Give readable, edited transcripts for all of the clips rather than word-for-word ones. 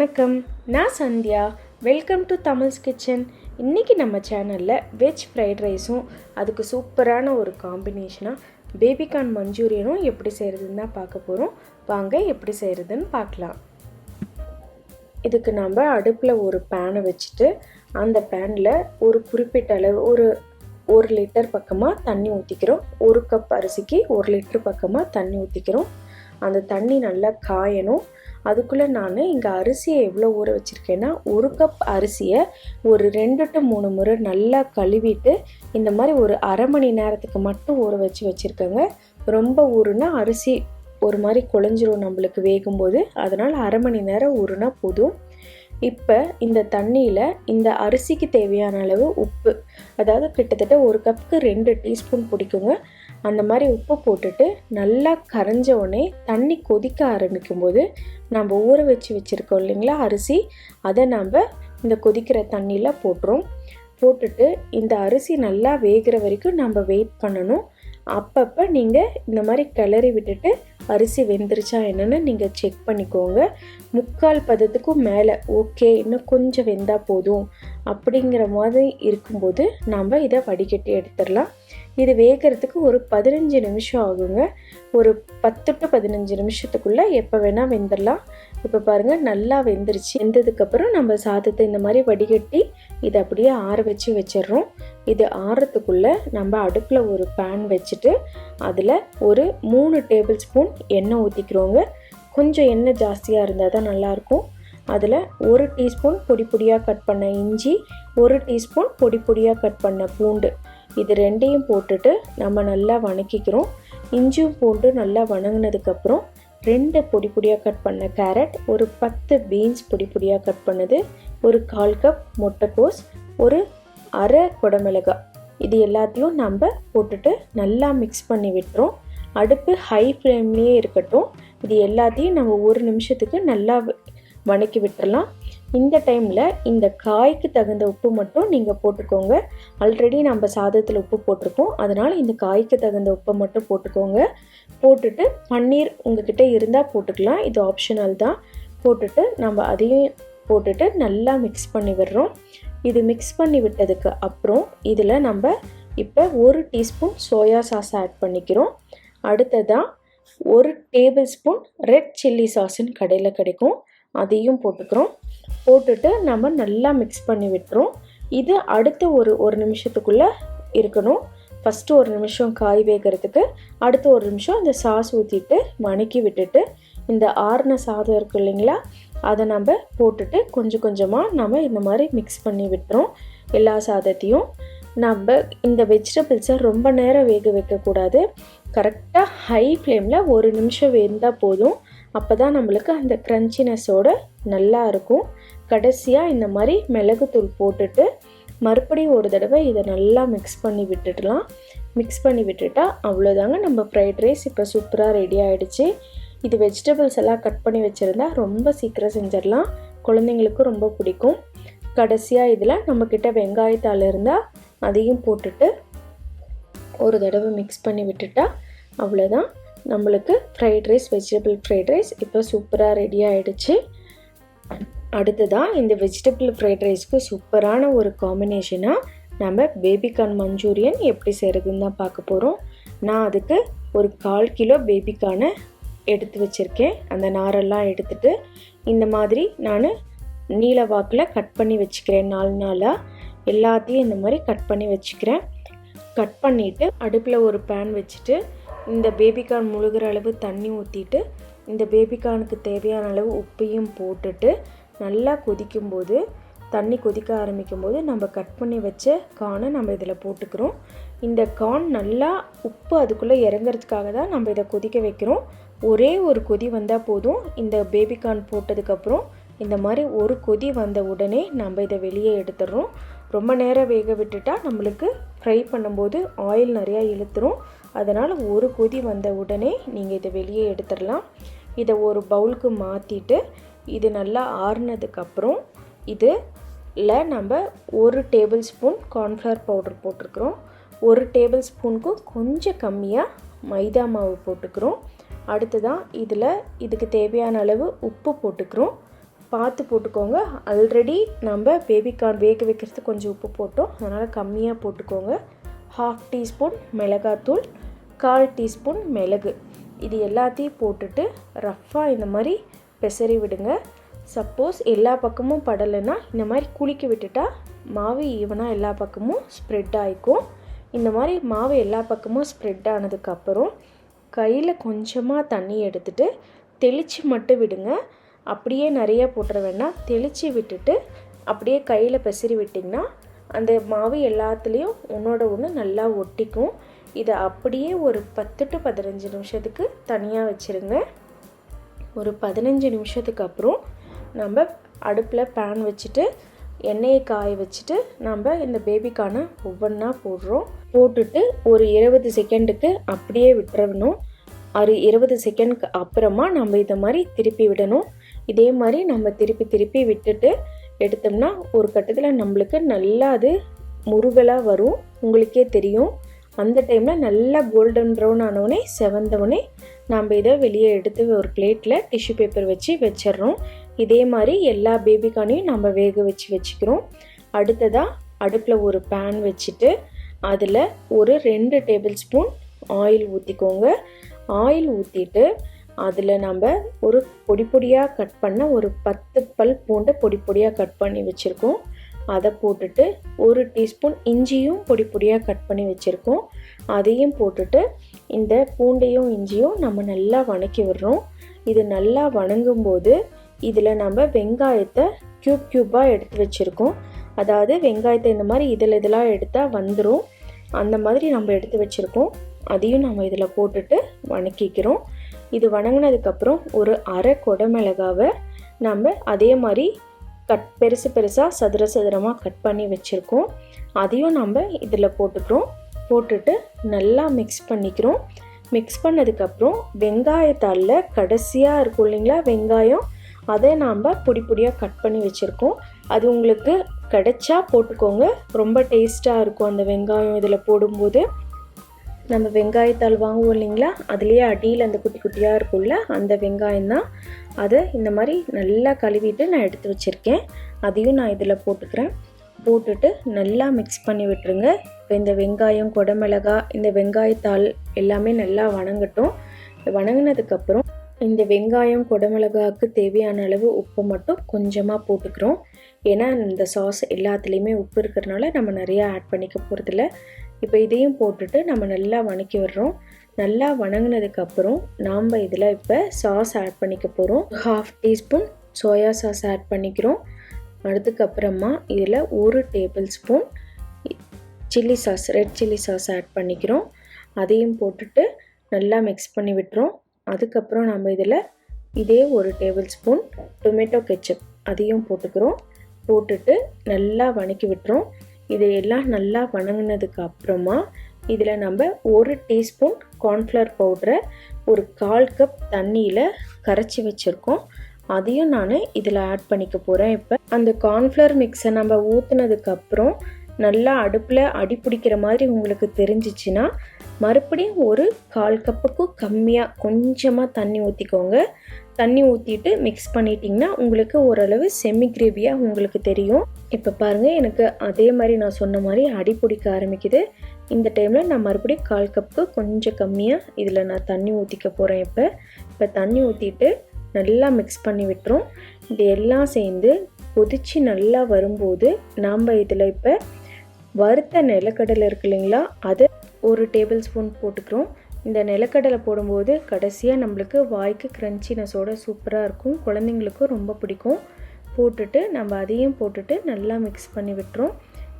வணக்கம், நான் Sandhya. Welcome to Tamils kitchen. இன்றைக்கி நம்ம சேனலில் வெஜ் ஃப்ரைட் ரைஸும் அதுக்கு சூப்பரான ஒரு காம்பினேஷனாக பேபிகார்ன் மஞ்சூரியனும் எப்படி செய்கிறதுன்னு தான் பார்க்க போகிறோம். வாங்க எப்படி செய்கிறதுன்னு பார்க்கலாம். இதுக்கு நம்ம அடுப்பில் ஒரு பேனை வச்சுட்டு அந்த பேனில் ஒரு குறிப்பிட்ட அளவு ஒரு லிட்டர் பக்கமாக தண்ணி ஊற்றிக்கிறோம். 1 கப் அரிசிக்கு 1 லிட்டர் பக்கமாக தண்ணி ஊற்றிக்கிறோம். அந்த தண்ணி நல்லா காயணும். அதுக்குள்ளே நான் இங்கே அரிசியை எவ்வளோ ஊற வச்சுருக்கேன்னா 1 கப் அரிசியை ஒரு 2 to 3 முறை நல்லா கழுவிட்டு இந்த மாதிரி ஒரு அரை மணி நேரத்துக்கு மட்டும் ஊற வச்சுருக்கேங்க. ரொம்ப ஊறுனா அரிசி ஒரு மாதிரி குழஞ்சிரும் நம்மளுக்கு வேகும்போது. அதனால் அரை மணி நேரம் ஊறுனா போதும். இப்போ இந்த தண்ணியில் இந்த அரிசிக்கு தேவையான அளவு உப்பு, அதாவது கிட்டத்தட்ட 1 கப்புக்கு 2 டீஸ்பூன் பிடிக்குங்க. அந்த மாதிரி உப்பு போட்டுட்டு நல்லா கரைஞ்ச உடனே தண்ணி கொதிக்க ஆரம்பிக்கும் போது நம்ம ஊற வச்சுருக்கோம் இல்லைங்களா அரிசி, அதை நம்ம இந்த கொதிக்கிற தண்ணியில் போட்டுட்டு இந்த அரிசி நல்லா வேகிற வரைக்கும் நம்ம வெயிட் பண்ணணும். அப்பப்போ நீங்கள் இந்த மாதிரி கிளறி விட்டுட்டு அரிசி வெந்துருச்சா என்னென்னு நீங்கள் செக் பண்ணிக்கோங்க. 3/4 பதத்துக்கும் மேலே ஓகே, இன்னும் கொஞ்சம் வெந்தால் போதும் அப்படிங்கிற மாதிரி இருக்கும்போது நம்ம இதை வடிகட்டி எடுத்துடலாம். இது வேகிறதுக்கு ஒரு 15 நிமிஷம் ஆகுங்க. ஒரு 10 to 15 நிமிஷத்துக்குள்ளே எப்போ வேணால் வெந்துடலாம். இப்போ பாருங்கள் நல்லா வெந்துருச்சு. வெந்ததுக்கப்புறம் நம்ம சாதத்தை இந்த மாதிரி வடிகட்டி இதை அப்படியே ஆற வச்சிடுறோம். இது ஆறத்துக்குள்ளே நம்ம அடுப்பில் ஒரு பேன் வச்சுட்டு அதில் ஒரு 3 டேபிள் ஸ்பூன் எண்ணெய் ஊற்றிக்கிறோங்க. கொஞ்சம் எண்ணெய் ஜாஸ்தியாக இருந்தால் தான் நல்லாயிருக்கும். அதில் 1 டீஸ்பூன் பொடியாக கட் பண்ண இஞ்சி, 1 டீஸ்பூன் பொடியாக கட் பண்ண பூண்டு, இது ரெண்டையும் போட்டுட்டு நம்ம நல்லா வணக்கிக்கிறோம். இஞ்சியும் பூண்டு நல்லா வணங்கினதுக்கப்புறம் 2 பொடியாக கட் பண்ண கேரட், ஒரு 10 பீன்ஸ் பொடியாக கட் பண்ணது, ஒரு 1/4 கப் முட்டைக்கோஸ், ஒரு அரை குடமிளகாய், இது எல்லாத்தையும் நம்ம போட்டுட்டு நல்லா மிக்ஸ் பண்ணி விட்டுறோம். அடுப்பு ஹை ஃப்ளேம்லேயே இருக்கட்டும். இது எல்லாத்தையும் நம்ம 1 நிமிஷத்துக்கு நல்லா வணக்கி விட்டுறலாம். இந்த டைமில் இந்த காய்க்கு தகுந்த உப்பு மட்டும் நீங்கள் போட்டுக்கோங்க. ஆல்ரெடி நம்ம சாதத்தில் உப்பு போட்டிருக்கோம், அதனால் இந்த காய்க்கு தகுந்த உப்பை மட்டும் போட்டுக்கோங்க. போட்டுட்டு பன்னீர் உங்ககிட்ட இருந்தால் போட்டுக்கலாம், இது ஆப்ஷனல் தான். போட்டுட்டு நம்ம அதையும் போட்டுட்டு நல்லா மிக்ஸ் பண்ணி விடுறோம். இது மிக்ஸ் பண்ணி விட்டதுக்கு அப்புறம் இதில் நம்ம இப்போ 1 டீஸ்பூன் சோயா சாஸ் ஆட் பண்ணிக்கிறோம். அடுத்ததாக 1 டேபிள் ஸ்பூன் ரெட் சில்லி சாஸ்ன்னு கடையில் கிடைக்கும், அதையும் போட்டுக்கிறோம். போட்டுட்டு நம்ம நல்லா மிக்ஸ் பண்ணி விட்டுறோம். இது அடுத்த ஒரு நிமிஷத்துக்குள்ளே இருக்கணும். ஃபஸ்ட்டு 1 நிமிஷம் காய் வேகிறதுக்கு, அடுத்த 1 நிமிஷம் இந்த சாஸ் ஊற்றிட்டு வணக்கி விட்டுட்டு இந்த ஆறின சாதம் இருக்குது இல்லைங்களா, அதை நம்ம போட்டுட்டு கொஞ்சம் கொஞ்சமாக நம்ம இந்த மாதிரி மிக்ஸ் பண்ணி விட்டுறோம். எல்லா சாதத்தையும் நம்ம இந்த வெஜிடபிள்ஸை ரொம்ப நேரம் வேக வைக்கக்கூடாது. கரெக்டாக ஹை ஃப்ளேமில் 1 நிமிஷம் வெந்தால் போதும். அப்போ தான் நம்மளுக்கு அந்த க்ரன்ச்சினஸோடு நல்லா இருக்கும். கடைசியாக இந்த மாதிரி மிளகுத்தூள் போட்டுட்டு மறுபடியும் ஒரு தடவை இதை நல்லா மிக்ஸ் பண்ணி விட்டுடலாம். மிக்ஸ் பண்ணி விட்டுட்டா அவ்வளோதாங்க, நம்ம ஃப்ரைட் ரைஸ் இப்போ சூப்பராக ரெடி ஆகிடுச்சு. இது வெஜிடபிள்ஸ் எல்லாம் கட் பண்ணி வச்சுருந்தா ரொம்ப சீக்கிரம் செஞ்சிடலாம், குழந்தைங்களுக்கும் ரொம்ப பிடிக்கும். கடைசியாக இதில் நம்மக்கிட்ட வெங்காயத்தாள் இருந்தால் அதையும் போட்டுட்டு ஒரு தடவை மிக்ஸ் பண்ணி விட்டுட்டா அவ்வளோதான், நம்மளுக்கு fried rice, vegetable fried rice இப்போ சூப்பராக ரெடி ஆகிடுச்சு. அடுத்ததாக இந்த வெஜிடபிள் ஃப்ரைட் ரைஸ்க்கு சூப்பரான ஒரு காம்பினேஷனாக நம்ம பேபிகார்ன் மஞ்சூரியன் எப்படி செய்கிறதுன்னு தான் பார்க்க போகிறோம். நான் அதுக்கு ஒரு 1/4 கிலோ பேபிகார்னை எடுத்து வச்சுருக்கேன். அந்த நாரெல்லாம் எடுத்துட்டு இந்த மாதிரி நான் நீல வாக்கில் கட் பண்ணி வச்சுக்கிறேன். 4 நாளாக எல்லாத்தையும் இந்த மாதிரி கட் பண்ணி வச்சுக்கிறேன். கட் பண்ணிவிட்டு அடுப்பில் ஒரு பேன் வச்சுட்டு இந்த பேபிகார்ன் முழுகிற அளவு தண்ணி ஊற்றிட்டு இந்த பேபிகார்னுக்கு தேவையான அளவு உப்பையும் போட்டுட்டு நல்லா கொதிக்கும்போது, தண்ணி கொதிக்க ஆரம்பிக்கும் போது நம்ம கட் பண்ணி வச்ச கார்னை நம்ம இதில் போட்டுக்கிறோம். இந்த கார்ன் நல்லா உப்பு அதுக்குள்ளே இறங்கிறதுக்காக தான் நம்ம இதை கொதிக்க வைக்கிறோம். ஒரே ஒரு கொதி வந்தால் போதும். இந்த பேபிகார்ன் போட்டதுக்கப்புறம் இந்த மாதிரி ஒரு கொதி வந்த உடனே நம்ம இதை வெளியே எடுத்துடுறோம். ரொம்ப நேரம் வேக விட்டுட்டால் நம்மளுக்கு ஃப்ரை பண்ணும்போது ஆயில் நிறையா இழுத்துரும். அதனால் ஒரு கொதி வந்த உடனே நீங்கள் இதை வெளியே எடுத்துடலாம். இதை ஒரு பவுலுக்கு மாற்றிட்டு இது நல்லா ஆறுனதுக்கப்புறம் இதில் நம்ம 1 டேபிள் ஸ்பூன் கார்ன்ஃப்ளவர் பவுடர் போட்டிருக்கிறோம். 1 டேபிள் ஸ்பூனுக்கும் கொஞ்சம் கம்மியாக மைதா மாவு போட்டுக்கிறோம். அடுத்ததான் இதுக்கு தேவையான அளவு உப்பு போட்டுக்கிறோம். பார்த்து போட்டுக்கோங்க. ஆல்ரெடி நம்ம பேபிகார்ன் வேக வைக்கிறதுக்கு கொஞ்சம் உப்பு போட்டோம், அதனால் கம்மியாக போட்டுக்கோங்க. 1/2 டீஸ்பூன் மிளகாத்தூள், 1/4 டீஸ்பூன் மிளகு, இது எல்லாத்தையும் போட்டுட்டு ரஃப்பாக இந்த மாதிரி பெசரி விடுங்க. சப்போஸ் எல்லா பக்கமும் படலைன்னா இந்த மாதிரி குலுக்கி விட்டுட்டா மாவு ஈவனாக எல்லா பக்கமும் ஸ்ப்ரெட் ஆகிக்கும். இந்த மாதிரி மாவு எல்லா பக்கமும் ஸ்ப்ரெட் ஆனதுக்கப்புறம் கையில் கொஞ்சமாக தண்ணி எடுத்துகிட்டு தெளித்து மட்டும் விடுங்க. அப்படியே நிறைய போட்டுற வேண்டாம். தெளித்து விட்டுட்டு அப்படியே கையில் பெசரி விட்டிங்கன்னா அந்த மாவு எல்லாத்துலேயும் ஒன்றோட ஒன்று நல்லா ஒட்டிக்கும். இதை அப்படியே ஒரு 10 to 15 நிமிஷத்துக்கு தனியாக வச்சுருங்க. ஒரு 15 நிமிஷத்துக்கு அப்புறம் நம்ம அடுப்பில் பேன் வச்சுட்டு எண்ணெயை காய வச்சுட்டு நம்ம இந்த பேபிக்கான ஒவ்வொன்றா போட்டுட்டு ஒரு 20 செகண்டுக்கு அப்படியே விட்டுறணும். 20 செகண்டுக்கு அப்புறமா நம்ம இதை மாதிரி திருப்பி விடணும். இதே மாதிரி நம்ம திருப்பி விட்டுட்டு எடுத்தோம்னா ஒரு கட்டத்தில் நம்மளுக்கு நல்லா அது முருகலாக வரும், உங்களுக்கே தெரியும். அந்த டைமில் நல்லா கோல்டன் ப்ரௌன் ஆனவுடனே செவந்தவுடனே நம்ம இதை வெளியே எடுத்து ஒரு பிளேட்டில் டிஷ்யூ பேப்பர் வச்சு வச்சிடறோம். இதே மாதிரி எல்லா பேபிக்கானையும் நம்ம வேக வச்சுக்கிறோம். அடுத்ததாக அடுப்பில் ஒரு பேன் வச்சுட்டு அதில் ஒரு 2 டேபிள் ஸ்பூன் ஆயில் ஊற்றிக்கோங்க. ஆயில் ஊற்றிட்டு அதில் நம்ம ஒரு பொடியாக கட் பண்ண ஒரு 10 பல் பூண்டை பொடியாக கட் பண்ணி வச்சுருக்கோம். அதை போட்டுட்டு ஒரு டீஸ்பூன் இஞ்சியும் பொடியாக கட் பண்ணி வச்சுருக்கோம். அதையும் போட்டுட்டு இந்த பூண்டையும் இஞ்சியும் நம்ம நல்லா வணக்கி விடுறோம். இது நல்லா வணங்கும்போது இதில் நம்ம வெங்காயத்தை க்யூபாக எடுத்து வச்சுருக்கோம். அதாவது வெங்காயத்தை இந்த மாதிரி இதெல்லாம் எடுத்தால் வந்துடும், அந்த மாதிரி நம்ம எடுத்து வச்சுருக்கோம். அதையும் நம்ம இதில் போட்டுட்டு வணக்கிக்கிறோம். இது வணங்கினதுக்கப்புறம் ஒரு அரை குடமிளகாவை நம்ம அதே மாதிரி பெருசாக சதுரமாக கட் பண்ணி வச்சுருக்கோம். அதையும் நம்ம இதில் போட்டுட்டு நல்லா மிக்ஸ் பண்ணிக்கிறோம். மிக்ஸ் பண்ணதுக்கப்புறம் வெங்காயத்தாளில் கடைசியாக இருக்கும் இல்லைங்களா வெங்காயம், அதை நாம் பொடியாக கட் பண்ணி வச்சுருக்கோம். அது உங்களுக்கு கிடைச்சா போட்டுக்கோங்க, ரொம்ப டேஸ்ட்டாக இருக்கும் அந்த வெங்காயம் இதில் போடும்போது. நம்ம வெங்காயத்தாள் வாங்குவோம் இல்லைங்களா, அதுலேயே அடியில் அந்த குட்டியாக இருக்கும்ல அந்த வெங்காயம் தான். அதை இந்த மாதிரி நல்லா கழுவிட்டு நான் எடுத்து வச்சுருக்கேன். அதையும் நான் இதில் போட்டுட்டு நல்லா மிக்ஸ் பண்ணி விட்டுருங்க. இப்போ இந்த வெங்காயம், குடமிளகாய், இந்த வெங்காயத்தாள் எல்லாமே நல்லா வணங்கட்டும். வணங்கினதுக்கப்புறம் இந்த வெங்காயம், குடமிளகாய்க்கு தேவையான அளவு உப்பு மட்டும் கொஞ்சமாக போட்டுக்கிறோம். ஏன்னா இந்த சாஸ் எல்லாத்துலேயுமே உப்பு இருக்கிறதுனால நம்ம நிறையா ஆட் பண்ணிக்க போகிறதில்ல. இப்போ இதையும் போட்டுட்டு நம்ம நல்லா வணக்கி விடுறோம். நல்லா வணங்கினதுக்கப்புறம் நாம் இதில் இப்போ சாஸ் ஆட் பண்ணிக்க போகிறோம். 1/2 டீஸ்பூன் சோயா சாஸ் ஆட் பண்ணிக்கிறோம். அதுக்கப்புறமா இதில் 1 tablespoon chilli sauce, red chilli sauce add பண்ணிக்கிறோம். அதையும் போட்டுட்டு நல்லா மிக்ஸ் பண்ணி விட்டுறோம். அதுக்கப்புறம் நம்ம இதில் இதே 1 டேபிள் ஸ்பூன் டொமேட்டோ கெச்சப் அதையும் போட்டுட்டு நல்லா வணக்கி விட்டுறோம். இதையெல்லாம் நல்லா வணங்கினதுக்கு அப்புறமா இதில் நம்ம 1 டீஸ்பூன் கார்ன்ஃப்ளவர் பவுடரை ஒரு 1/4 கப் தண்ணியில் கரைச்சி வச்சுருக்கோம். அதையும் நான் இதில் ஆட் பண்ணிக்க போகிறேன். இப்போ அந்த கார்ன்ஃப்ளவர் மிக்ஸை நம்ம ஊற்றுனதுக்கப்புறம் நல்லா அடுப்பில் அடி பிடிக்கிற மாதிரி உங்களுக்கு தெரிஞ்சிச்சுன்னா மறுபடியும் ஒரு 1/4 கப்புக்கும் கம்மியாக கொஞ்சமாக தண்ணி ஊற்றிக்கோங்க. தண்ணி ஊற்றிட்டு மிக்ஸ் பண்ணிட்டிங்கன்னா உங்களுக்கு ஓரளவு செமி கிரேவியாக உங்களுக்கு தெரியும். இப்போ பாருங்கள், எனக்கு அதே மாதிரி நான் சொன்ன மாதிரி அடி பிடிக்க ஆரம்பிக்குது. இந்த டைமில் நான் மறுபடியும் 1/4 கப்புக்கு கொஞ்சம் கம்மியாக இதில் நான் தண்ணி ஊற்றிக்க போகிறேன். இப்போ தண்ணி ஊற்றிட்டு நல்லா மிக்ஸ் பண்ணி விட்டுரும். இது எல்லாம் சேர்ந்து கொதித்து நல்லா வரும்போது நாம் இதில் இப்போ வறுத்த நிலக்கடலை இருக்கு இல்லைங்களா, அதை 1 டேபிள் ஸ்பூன் போட்டுக்கிறோம். இந்த நிலக்கடலை போடும்போது கடைசியாக நம்மளுக்கு வாய்க்கு க்ரன்ச்சினஸோட சூப்பராக இருக்கும், குழந்தைங்களுக்கும் ரொம்ப பிடிக்கும். போட்டுட்டு நம்ம அதையும் போட்டுட்டு நல்லா மிக்ஸ் பண்ணி விட்டுரும்.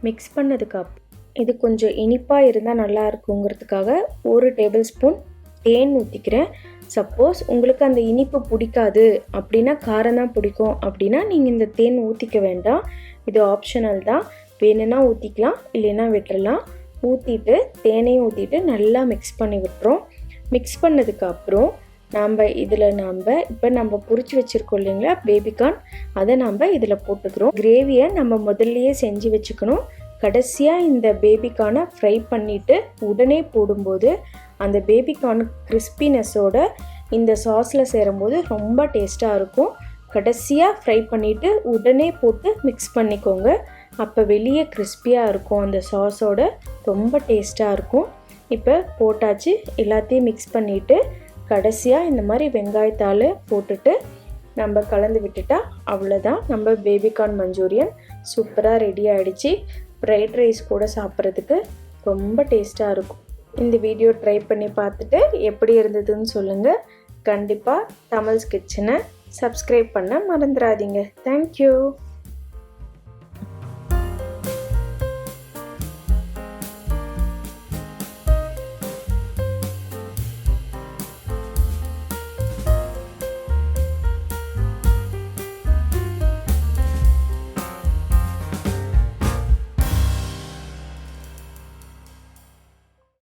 மிக்ஸ் பண்ணதுக்கப்புறம் இது கொஞ்சம் இனிப்பாக இருந்தால் நல்லா இருக்குங்கிறதுக்காக 1 டேபிள் ஸ்பூன் தேன் ஊற்றிக்கிறேன். சப்போஸ் உங்களுக்கு அந்த இனிப்பு பிடிக்காது அப்படின்னா, காரம் தான் பிடிக்கும் அப்படின்னா நீங்கள் இந்த தேன் ஊற்றிக்க வேண்டாம், இது ஆப்ஷனல் தான். வேணும்னா ஊற்றிக்கலாம், இல்லைன்னா விட்டுறலாம். ஊற்றிட்டு தேனையும் ஊற்றிட்டு நல்லா மிக்ஸ் பண்ணி விட்டுறோம். மிக்ஸ் பண்ணதுக்கப்புறம் இப்போ நம்ம பொரிச்சு வச்சுருக்கோம் இல்லைங்களா பேபிகார்ன், அதை நம்ம இதில் போட்டுக்கிறோம். கிரேவியை நம்ம முதல்லையே செஞ்சு வச்சுக்கணும். கடைசியாக இந்த பேபிகார்னை ஃப்ரை பண்ணிவிட்டு உடனே போடும்போது அந்த பேபிகார்ன் கிறிஸ்பினஸோட இந்த சாஸில் சேரும்போது ரொம்ப டேஸ்ட்டாக இருக்கும். கடைசியாக ஃப்ரை பண்ணிவிட்டு உடனே போட்டு மிக்ஸ் பண்ணிக்கோங்க. அப்போ வெளியே கிறிஸ்பியாக இருக்கும், அந்த சாஸோட ரொம்ப டேஸ்ட்டாக இருக்கும். இப்போ போட்டாச்சு, எல்லாத்தையும் மிக்ஸ் பண்ணிவிட்டு கடைசியாக இந்த மாதிரி வெங்காயத்தாள் போட்டுட்டு நம்ம கலந்து விட்டுட்டா அவ்வளோதான், நம்ம பேபிகார்ன் மஞ்சூரியன் சூப்பராக ரெடி ஆகிடுச்சு. ஃப்ரைட் ரைஸ் கூட சாப்பிட்றதுக்கு ரொம்ப டேஸ்ட்டாக இருக்கும். இந்த வீடியோ ட்ரை பண்ணி பார்த்துட்டு எப்படி இருந்ததுன்னு சொல்லுங்கள். கண்டிப்பாக தமிழ்ஸ் கிச்சனை சப்ஸ்கிரைப் பண்ண மறந்துடாதீங்க. தேங்க்யூ.